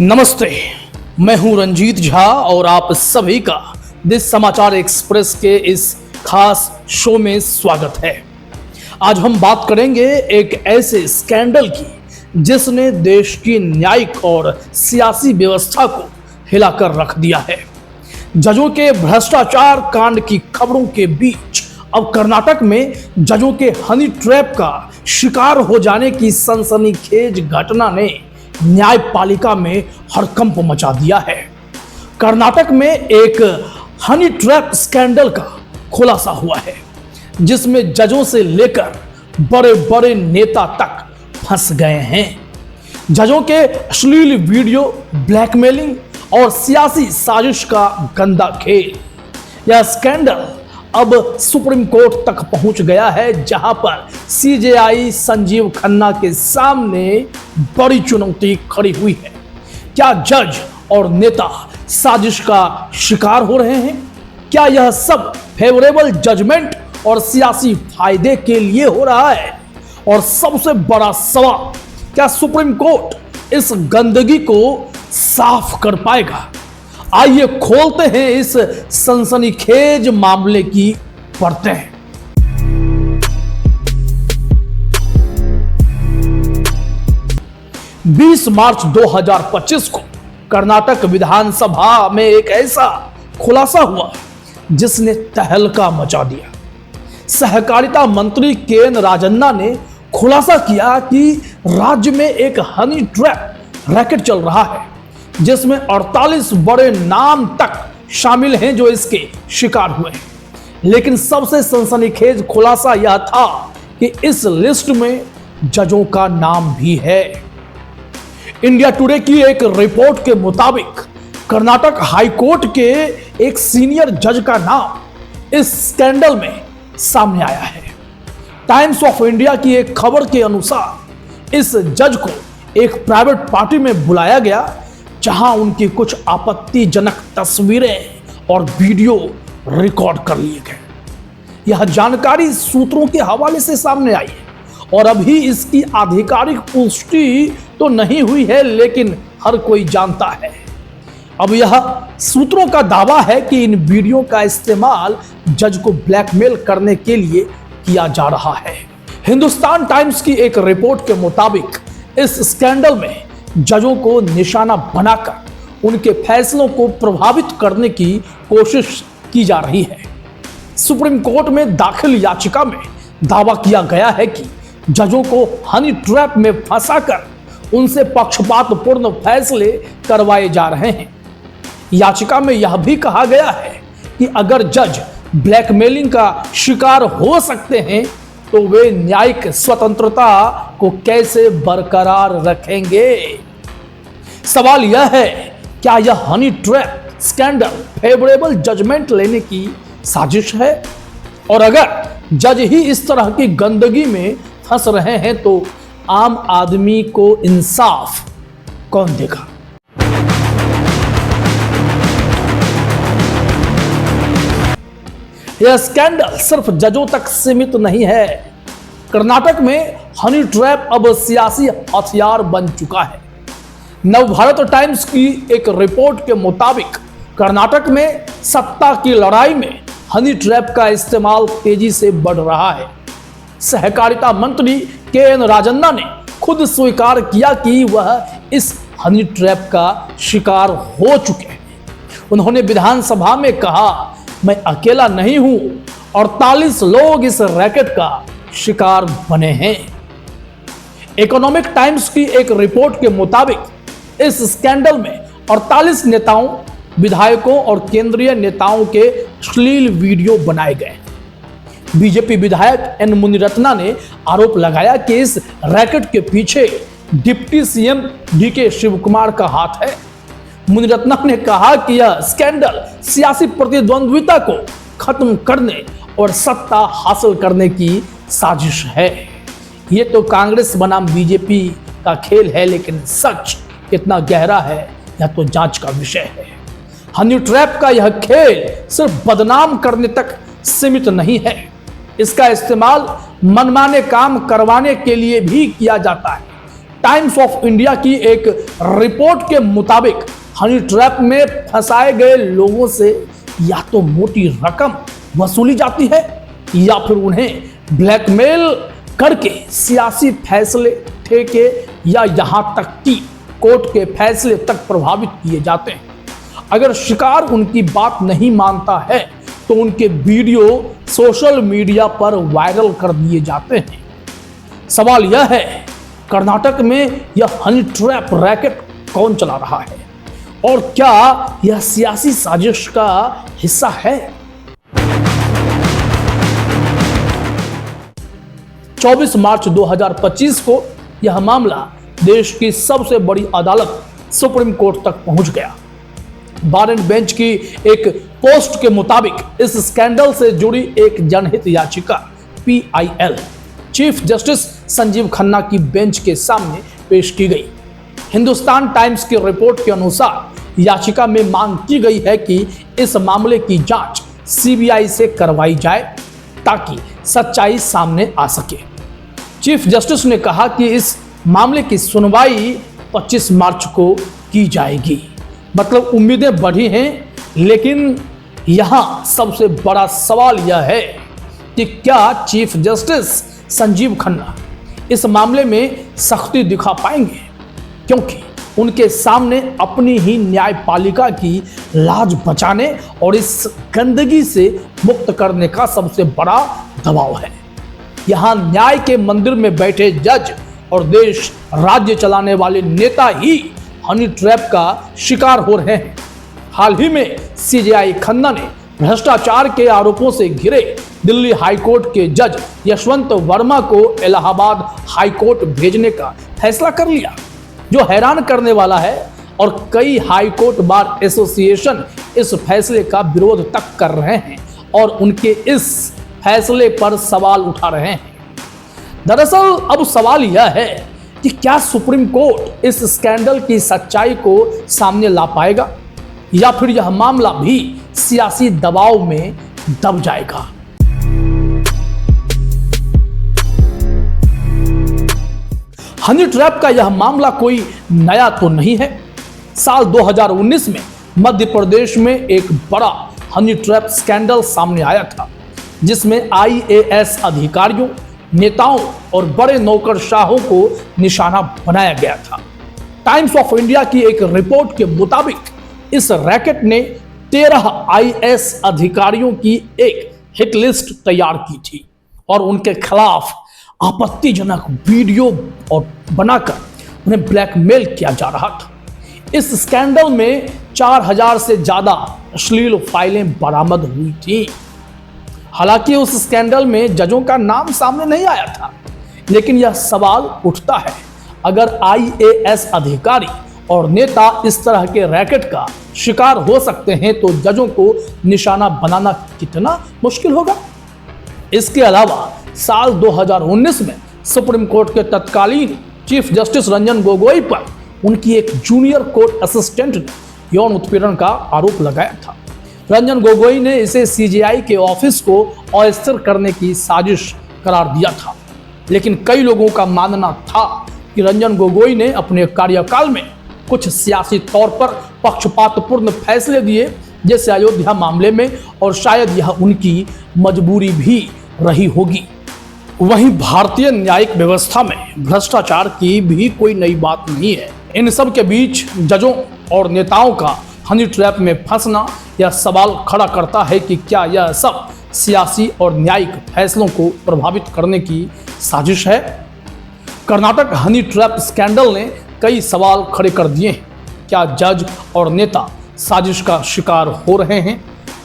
नमस्ते, मैं हूं रंजीत झा और आप सभी का दिस समाचार एक्सप्रेस के इस खास शो में स्वागत है। आज हम बात करेंगे एक ऐसे स्कैंडल की जिसने देश की न्यायिक और सियासी व्यवस्था को हिलाकर रख दिया है। जजों के भ्रष्टाचार कांड की खबरों के बीच अब कर्नाटक में जजों के हनी ट्रैप का शिकार हो जाने की सनसनीखेज घटना ने न्यायपालिका में हड़कंप मचा दिया है। कर्नाटक में एक हनी ट्रैप स्कैंडल का खुलासा हुआ है जिसमें जजों से लेकर बड़े बड़े नेता तक फंस गए हैं। जजों के अश्लील वीडियो, ब्लैकमेलिंग और सियासी साजिश का गंदा खेल। यह स्कैंडल अब सुप्रीम कोर्ट तक पहुंच गया है, जहां पर सीजेआई संजीव खन्ना के सामने बड़ी चुनौती खड़ी हुई है। क्या जज और नेता साजिश का शिकार हो रहे हैं? क्या यह सब फेवरेबल जजमेंट और सियासी फायदे के लिए हो रहा है? और सबसे बड़ा सवाल, क्या सुप्रीम कोर्ट इस गंदगी को साफ कर पाएगा? आइए खोलते हैं इस सनसनीखेज मामले की परतें। बीस मार्च 2025 को कर्नाटक विधानसभा में एक ऐसा खुलासा हुआ जिसने तहलका मचा दिया। सहकारिता मंत्री केएन राजन्ना ने खुलासा किया कि राज्य में एक हनी ट्रैप रैकेट चल रहा है जिसमें 48 बड़े नाम तक शामिल हैं जो इसके शिकार हुए हैं। लेकिन सबसे सनसनीखेज खुलासा यह था कि इस लिस्ट में जजों का नाम भी है। इंडिया टुडे की एक रिपोर्ट के मुताबिक कर्नाटक हाईकोर्ट के एक सीनियर जज का नाम इस स्कैंडल में सामने आया है। टाइम्स ऑफ इंडिया की एक खबर के अनुसार इस जज को एक प्राइवेट पार्टी में बुलाया गया जहां उनकी कुछ आपत्तिजनक तस्वीरें और वीडियो रिकॉर्ड कर लिए गए। यह जानकारी सूत्रों के हवाले से सामने आई है और अभी इसकी आधिकारिक पुष्टि तो नहीं हुई है, लेकिन हर कोई जानता है। अब यह सूत्रों का दावा है कि इन वीडियो का इस्तेमाल जज को ब्लैकमेल करने के लिए किया जा रहा है। हिंदुस्तान टाइम्स की एक रिपोर्ट के मुताबिक इस स्कैंडल में जजों को निशाना बनाकर उनके फैसलों को प्रभावित करने की कोशिश की जा रही है। सुप्रीम कोर्ट में दाखिल याचिका में दावा किया गया है कि जजों को हनी ट्रैप में फंसाकर उनसे पक्षपातपूर्ण फैसले करवाए जा रहे हैं। याचिका में यह भी कहा गया है कि अगर जज ब्लैकमेलिंग का शिकार हो सकते हैं तो वे न्यायिक स्वतंत्रता को कैसे बरकरार रखेंगे? सवाल यह है, क्या यह honey trap scandal favourable judgement लेने की साजिश है? और अगर जज ही इस तरह की गंदगी में फंस रहे हैं तो आम आदमी को इंसाफ कौन देगा? यह स्कैंडल सिर्फ जजों तक सीमित नहीं है। कर्नाटक में हनी ट्रैप अब सियासी हथियार बन चुका है। नवभारत टाइम्स की एक रिपोर्ट के मुताबिक कर्नाटक में सत्ता की लड़ाई में हनी ट्रैप का इस्तेमाल तेजी से बढ़ रहा है। सहकारिता मंत्री केएन राजन्ना ने खुद स्वीकार किया कि वह इस हनी ट्रैप का शिकार हो चुके हैं। उन्होंने विधानसभा में कहा, मैं अकेला नहीं हूं, 48 लोग इस रैकेट का शिकार बने हैं। इकोनॉमिक टाइम्स की एक रिपोर्ट के मुताबिक इस स्कैंडल में 48 नेताओं, विधायकों और केंद्रीय नेताओं के अश्लील वीडियो बनाए गए। बीजेपी विधायक एन मुनिरत्ना ने आरोप लगाया कि इस रैकेट के पीछे डिप्टी सीएम डीके शिवकुमार का हाथ है। मुनिरत्ना ने कहा कि यह स्कैंडल सियासी प्रतिद्वंद्विता को खत्म करने और सत्ता हासिल करने की साजिश है। ये तो कांग्रेस बनाम बीजेपी का खेल है, लेकिन सच कितना गहरा है यह तो जांच का विषय है। हनी ट्रैप का यह खेल सिर्फ बदनाम करने तक सीमित नहीं है, इसका इस्तेमाल मनमाने काम करवाने के लिए भी किया जाता है। टाइम्स ऑफ इंडिया की एक रिपोर्ट के मुताबिक हनी ट्रैप में फंसाए गए लोगों से या तो मोटी रकम वसूली जाती है या फिर उन्हें ब्लैकमेल करके सियासी फैसले, ठेके या यहां तक कि कोर्ट के फैसले तक प्रभावित किए जाते हैं। अगर शिकार उनकी बात नहीं मानता है तो उनके वीडियो सोशल मीडिया पर वायरल कर दिए जाते हैं। सवाल यह है, कर्नाटक में यह हनी ट्रैप रैकेट कौन चला रहा है और क्या यह सियासी साजिश का हिस्सा है? 24 मार्च 2025 को यह मामला देश की सबसे बड़ी अदालत सुप्रीम कोर्ट तक पहुंच गया। बार एंड बेंच की एक पोस्ट के मुताबिक इस स्कैंडल से जुड़ी एक जनहित याचिका PIL chief justice Sanjeev Khanna की बेंच के सामने पेश की गई। हिंदुस्तान टाइम्स की रिपोर्ट के अनुसार याचिका में मांग की गई है कि इस मामले की जांच CBI से करवाई जाए ताकि सच्चाई सामने आ सके। चीफ जस्टिस ने कहा कि इस मामले की सुनवाई 25 मार्च को की जाएगी। मतलब उम्मीदें बढ़ी हैं, लेकिन यहां सबसे बड़ा सवाल यह है कि क्या चीफ जस्टिस संजीव खन्ना इस मामले में सख्ती दिखा पाएंगे, क्योंकि उनके सामने अपनी ही न्यायपालिका की लाज बचाने और इस गंदगी से मुक्त करने का सबसे बड़ा दबाव है। यहां न्याय के मंदिर में बैठे जज और देश राज्य चलाने वाले नेता ही हनी ट्रैप का शिकार हो रहे हैं। हाल ही में CJI खन्ना ने भ्रष्टाचार के आरोपों से घिरे दिल्ली हाईकोर्ट के जज यशवंत वर्मा को इलाहाबाद हाईकोर्ट भेजने का फैसला कर लिया, जो हैरान करने वाला है। और कई हाईकोर्ट बार एसोसिएशन इस फैसले का विरोध तक कर रहे हैं और उनके इस फैसले पर सवाल उठा रहे हैं। दरअसल अब सवाल यह है कि क्या सुप्रीम कोर्ट इस स्कैंडल की सच्चाई को सामने ला पाएगा या फिर यह मामला भी सियासी दबाव में दब जाएगा। हनी ट्रैप का यह मामला कोई नया तो नहीं है। साल 2019 में मध्य प्रदेश में एक बड़ा हनी ट्रैप स्कैंडल सामने आया था, जिसमें IAS अधिकारियों, नेताओं और बड़े नौकरशाहों को निशाना बनाया गया था। टाइम्स ऑफ इंडिया की एक रिपोर्ट के मुताबिक इस रैकेट ने 13 IAS अधिकारियों की एक हिट लिस्ट तैयार की थी और उनके खिलाफ आपत्तिजनक वीडियो और बनाकर उन्हें ब्लैकमेल किया जा रहा था। इस स्कैंडल में 4000 से ज्यादा अश्लील फाइलें बरामद हुई थी। हालांकि उस स्कैंडल में जजों का नाम सामने नहीं आया था, लेकिन यह सवाल उठता है, अगर IAS अधिकारी और नेता इस तरह के रैकेट का शिकार हो सकते हैं तो जजों को निशाना बनाना कितना मुश्किल होगा। इसके अलावा साल 2019 में सुप्रीम कोर्ट के तत्कालीन चीफ जस्टिस रंजन गोगोई पर उनकी एक जूनियर कोर्ट असिस्टेंट ने यौन उत्पीड़न का आरोप लगाया था। रंजन गोगोई ने इसे CJI के ऑफिस को अस्थिर करने की साजिश करार दिया था, लेकिन कई लोगों का मानना था कि रंजन गोगोई ने अपने कार्यकाल में कुछ सियासी तौर पर पक्षपातपूर्ण फैसले दिए, जैसे अयोध्या मामले में, और शायद यह उनकी मजबूरी भी रही होगी। वहीं भारतीय न्यायिक व्यवस्था में भ्रष्टाचार की भी कोई नई बात नहीं है। इन सब के बीच जजों और नेताओं का हनी ट्रैप में फंसना यह सवाल खड़ा करता है कि क्या यह सब सियासी और न्यायिक फैसलों को प्रभावित करने की साजिश है। कर्नाटक हनी ट्रैप स्कैंडल ने कई सवाल खड़े कर दिए हैं। क्या जज और नेता साजिश का शिकार हो रहे हैं?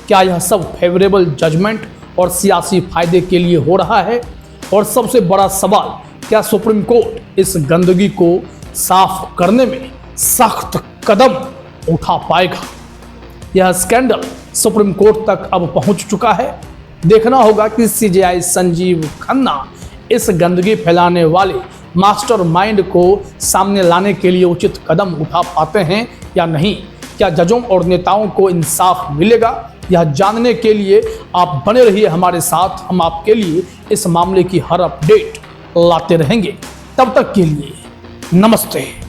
क्या यह सब फेवरेबल जजमेंट और सियासी फायदे के लिए हो रहा है? और सबसे बड़ा सवाल, क्या सुप्रीम कोर्ट इस गंदगी को साफ करने में सख्त कदम उठा पाएगा? यह स्कैंडल सुप्रीम कोर्ट तक अब पहुंच चुका है। देखना होगा कि CJI संजीव खन्ना इस गंदगी फैलाने वाले मास्टरमाइंड को सामने लाने के लिए उचित कदम उठा पाते हैं या नहीं। क्या जजों और नेताओं को इंसाफ मिलेगा? यह जानने के लिए आप बने रहिए हमारे साथ। हम आपके लिए इस मामले की हर अपडेट लाते रहेंगे। तब तक के लिए नमस्ते।